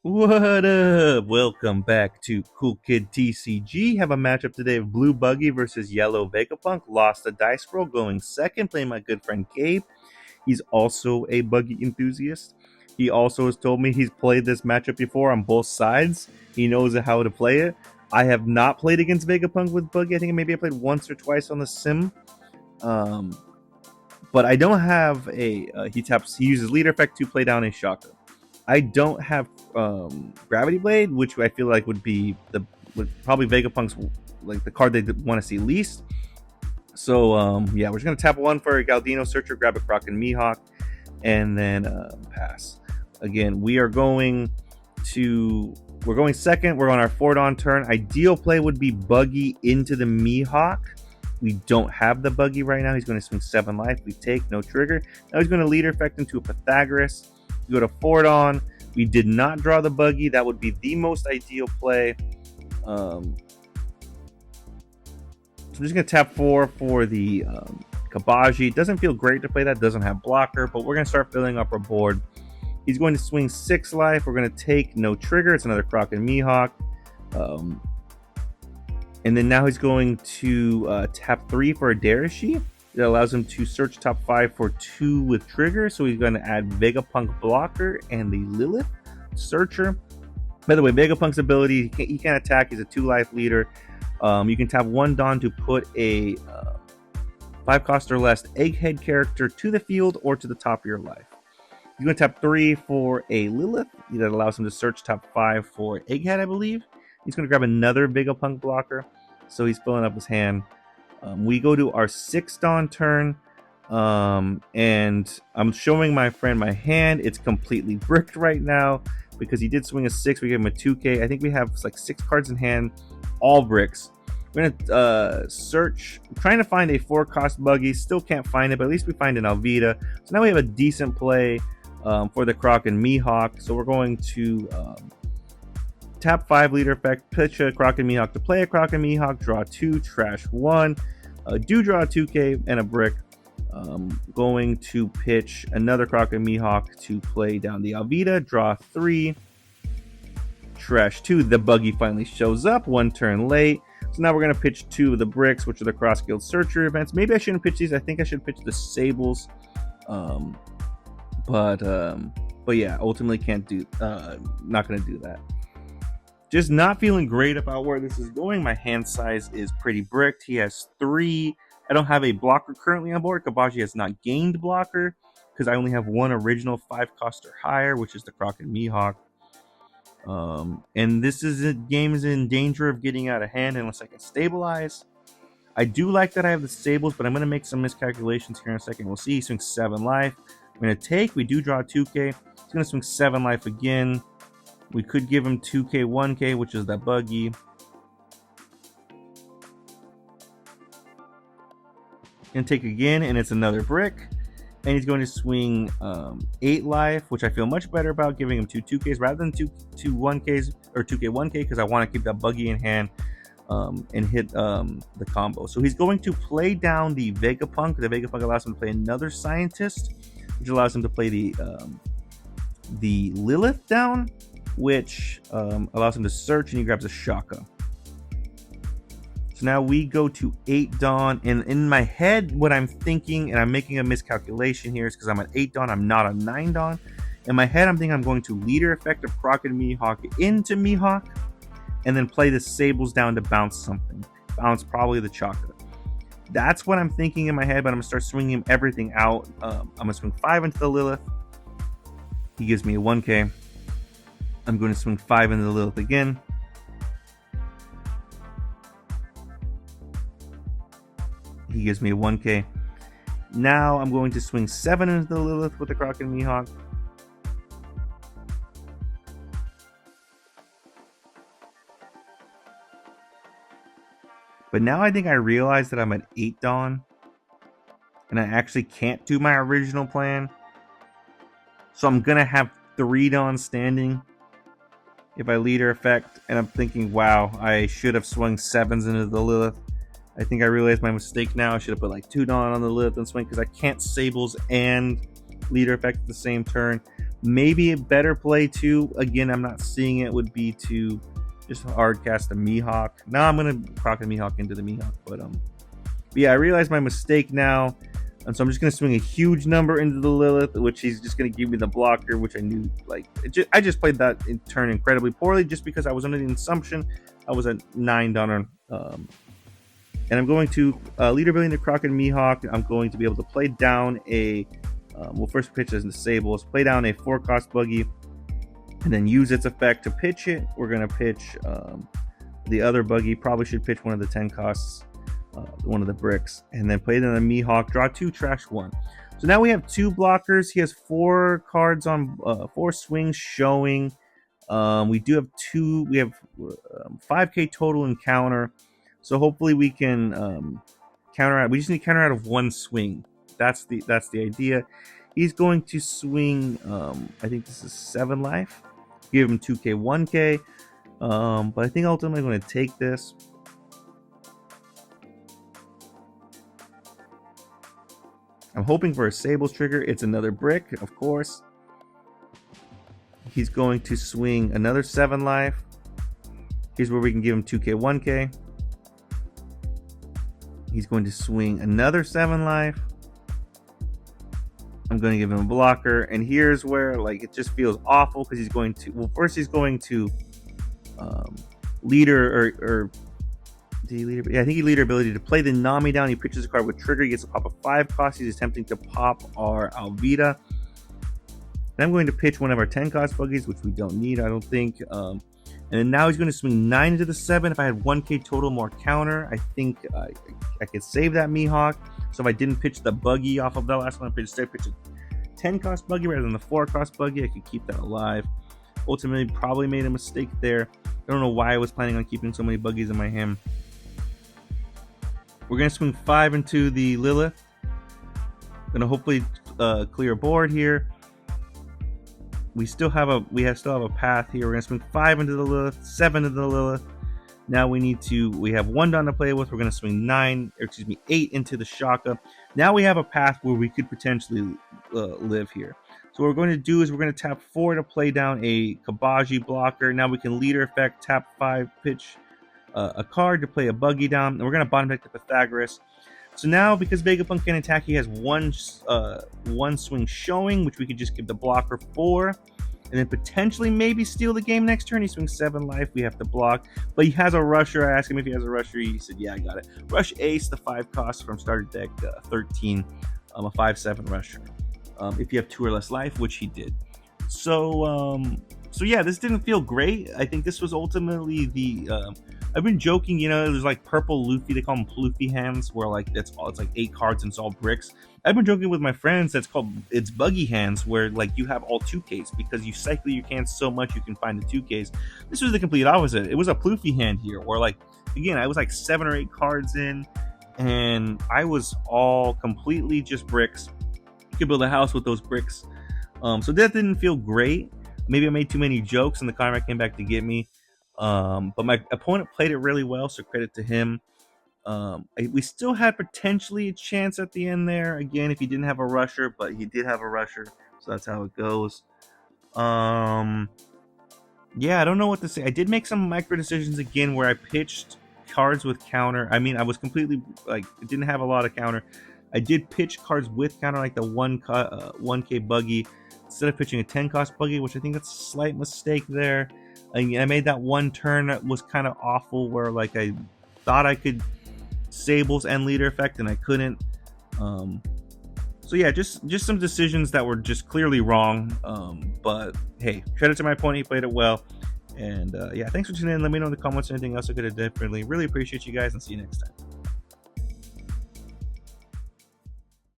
What up? Welcome back to Cool Kid TCG. Have a matchup today of Blue Buggy versus Yellow Vegapunk. Lost a dice roll, going second, playing my good friend Gabe. He's also a Buggy enthusiast. He also has told me he's played this matchup before on both sides. He knows how to play it. I have not played against Vegapunk with Buggy. I think maybe I played once or twice on the sim. Um, but I don't have a. He uses leader effect to play down a shocker. I don't have Gravity Blade, which I feel like would probably Vegapunk's like the card they want to see least. So yeah, we're just gonna tap one for a Galdino Searcher, grab a Croc and Mihawk, and then pass. Again, we're going second. We're on our Fordon turn. Ideal play would be Buggy into the Mihawk. We don't have the Buggy right now. He's going to swing 7 life. We take, no trigger. Now he's going to leader effect into a Pythagoras. We go to Fordon. We did not draw the Buggy. That would be the most ideal play. So I'm just going to tap 4 for the Kabaji. It doesn't feel great to play that. It doesn't have blocker, but we're going to start filling up our board. He's going to swing 6 life. We're going to take, no trigger. It's another Croc and Mihawk. And then now he's going to tap 3 for a Darishi. That allows him to search top 5 for 2 with trigger. So he's going to add Vegapunk blocker and the Lilith searcher. By the way, Vegapunk's ability, he can't attack. He's a 2 life leader. You can tap 1 Dawn to put a 5 cost or less Egghead character to the field or to the top of your life. You're going to tap 3 for a Lilith. That allows him to search top 5 for Egghead, I believe. He's going to grab another Vegapunk blocker. So he's filling up his hand. We go to our 6th Dawn turn. And I'm showing my friend my hand. It's completely bricked right now because he did swing a 6. We gave him a 2K. I think we have like 6 cards in hand, all bricks. We're going to search. I'm trying to find a 4 cost Buggy. Still can't find it, but at least we find an Alvida. So now we have a decent play for the Croc and Mihawk. So we're going to tap 5 leader effect, pitch a Croc and Mihawk to play a Croc and Mihawk, draw 2, trash 1, do draw a 2K and a brick. Going to pitch another Croc and Mihawk to play down the Alvida, draw 3, trash 2. The Buggy finally shows up 1 turn late. So now we're going to pitch 2 of the bricks, which are the Cross Guild Searcher events. Maybe I shouldn't pitch these. I think I should pitch the Sables. But yeah, ultimately can't do, not going to do that. Just not feeling great about where this is going. My hand size is pretty bricked. He has 3. I don't have a blocker currently on board. Kabaji has not gained blocker because I only have 1 original 5 cost or higher, which is the Croc and Mihawk. And this game is in danger of getting out of hand unless I can stabilize. I do like that I have the Stables, but I'm going to make some miscalculations here in a second. We'll see. He swings 7 life. I'm going to take. We do draw 2K. He's going to swing 7 life again. We could give him 2K, 1K, which is that Buggy. And take again, and it's another brick. And he's going to swing 8 life, which I feel much better about, giving him 2 2Ks rather than 2 1Ks or 2K 1K because I want to keep that Buggy in hand and hit the combo. So he's going to play down the Vegapunk. The Vegapunk allows him to play another Scientist, which allows him to play the Lilith down, which allows him to search, and he grabs a Shaka. So now we go to 8 Dawn, and in my head, what I'm thinking, and I'm making a miscalculation here, is because I'm at 8 Dawn, I'm not a 9 Dawn. In my head, I'm thinking I'm going to leader effect of Croc and Mihawk into Mihawk, and then play the Sables down to bounce something. Bounce probably the Chaka. That's what I'm thinking in my head, but I'm going to start swinging everything out. I'm going to swing 5 into the Lilith. He gives me a 1K. I'm going to swing 5 into the Lilith again. He gives me a 1K. Now I'm going to swing 7 into the Lilith with the Croc and Mihawk. But now I think I realize that I'm at 8 Dawn. And I actually can't do my original plan. So I'm going to have 3 Dawn standing if I leader effect. And I'm thinking, wow, I should have swung 7s into the Lilith. I think I realized my mistake now. I should have put like 2 Dawn on the Lilith and swing because I can't Sables and leader effect at the same turn. Maybe a better play too, again, I'm not seeing it, would be to just hard cast a Mihawk. Now I'm gonna proc a Mihawk into the Mihawk, but yeah, I realized my mistake now, and so I'm just gonna swing a huge number into the Lilith, which he's just gonna give me the blocker, which I knew, like, I just played that in turn incredibly poorly, just because I was under the assumption I was at 9 Donner, and I'm going to leader ability into Croc and Mihawk. I'm going to be able to play down a well, first pitch as Disables, play down a 4-cost Buggy, and then use its effect to pitch it. We're going to pitch the other Buggy. Probably should pitch one of the 10 costs, one of the bricks, and then play down a Mihawk, draw 2, trash 1. So now we have 2 blockers. He has 4 cards on 4 swings showing. We do have 2, we have 5k total in counter. So hopefully we can counter out. We just need counter out of 1 swing. That's the idea. He's going to swing, I think this is 7 life. Give him 2k, 1k. But I think ultimately I'm going to take this. I'm hoping for a Sables trigger. It's another brick, of course. He's going to swing another 7 life. Here's where we can give him 2k, 1k. He's going to swing another 7 life. I'm going to give him a blocker, and here's where, like, it just feels awful, because he's going to, well, first he's going to leader, or did he leader? Yeah, I think he leader ability to play the Nami down. He pitches a card with trigger. He gets a pop of 5 cost. He's attempting to pop our Alvida. And I'm going to pitch one of our 10 cost Buggies, which we don't need, I don't think. And then now he's going to swing 9 into the 7. If I had 1k total more counter, I think I could save that Mihawk. So if I didn't pitch the Buggy off of that last one, I instead pitch a 10 cost Buggy rather than the 4 cost Buggy, I could keep that alive. Ultimately, probably made a mistake there. I don't know why I was planning on keeping so many Buggies in my hand. We're going to swing 5 into the Lilith. Going to hopefully clear a board here. We still have a path here. We're going to swing 5 into the Lilith, 7 into the Lilith. Now we have 1 down to play with. We're going to swing 8 into the Shaka. Now we have a path where we could potentially live here. So what we're going to do is we're going to tap 4 to play down a Kabaji blocker. Now we can leader effect, tap 5, pitch a card to play a Buggy down. And we're going to bottom deck the Pythagoras. So now, because Vegapunk can attack, he has one swing showing, which we could just give the blocker 4. And then potentially maybe steal the game next turn. He swings 7 life. We have to block. But he has a rusher. I asked him if he has a rusher. He said, yeah, I got it. Rush Ace, the 5 cost from starter deck 13. A 5/7 rusher. If you have 2 or less life, which he did. So yeah, this didn't feel great. I think this was ultimately the... I've been joking, there's like purple Luffy, they call them Floofy hands, where like it's like 8 cards and it's all bricks. I've been joking with my friends it's Buggy hands, where like you have all 2Ks, because you cycle your cans so much you can find the 2Ks. This was the complete opposite. It was a Floofy hand here, where like, again, I was like 7 or 8 cards in, and I was all completely just bricks. You could build a house with those bricks. So that didn't feel great. Maybe I made too many jokes and the karma came back to get me. But my opponent played it really well, so credit to him. We still had potentially a chance at the end there, again, if he didn't have a rusher, but he did have a rusher, so that's how it goes. Yeah, I don't know what to say. I did make some micro decisions again where I pitched cards with counter. I mean, I was completely, like, didn't have a lot of counter. I did pitch cards with counter, like the 1k Buggy, instead of pitching a 10 cost Buggy, which I think that's a slight mistake there. I made that one turn that was kind of awful, where like I thought I could Sables and leader effect and I couldn't. So yeah, just some decisions that were just clearly wrong. But hey, credit to my opponent, he played it well. And yeah, thanks for tuning in. Let me know in the comments anything else I could have differently. Really appreciate you guys, and see you next time.